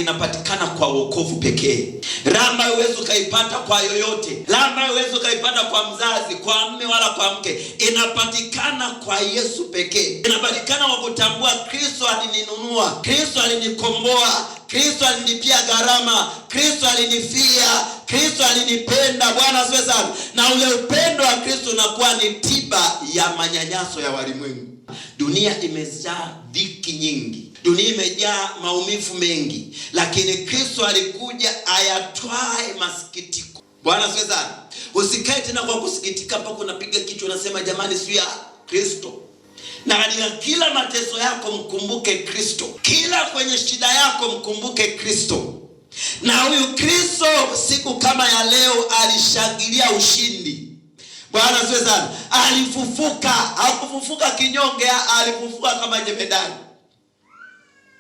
inapatikana kwa wokovu pekee. Raha huwezi ukaipata kwa yoyote. Raha huwezi ukaipata kwa mzazi, kwa mme wala kwa mke. Inapatikana kwa Yesu pekee. Inapatikana kwa kutambua Kristo alininunua, Kristo alinikomboa, Kristo alinipia gharama, Kristo alinifia, Kristo alinipenda. Bwana asifiwe sana. Na ule upendo wa Kristo unakuwa ni tiba ya manyanyaso ya walimwengu. Dunia imejaa dhiki nyingi, dunia imejaa maumivu mengi, lakini Kristo alikuja ayatwae masikitiko. Bwana asifiwe sana. Usikae tena kwa kusikitika mpaka unapiga kichwa unasema jamani sio ya Kristo. Na katika kila mateso yako mkumbuke Kristo. Kila kwenye shida yako mkumbuke Kristo. Na huyu Kristo siku kama ya leo alishangilia ushindi. Bwana asifiwe sana. Alifufuka, hakufufuka kinyonge, alifufuka kama jemedari.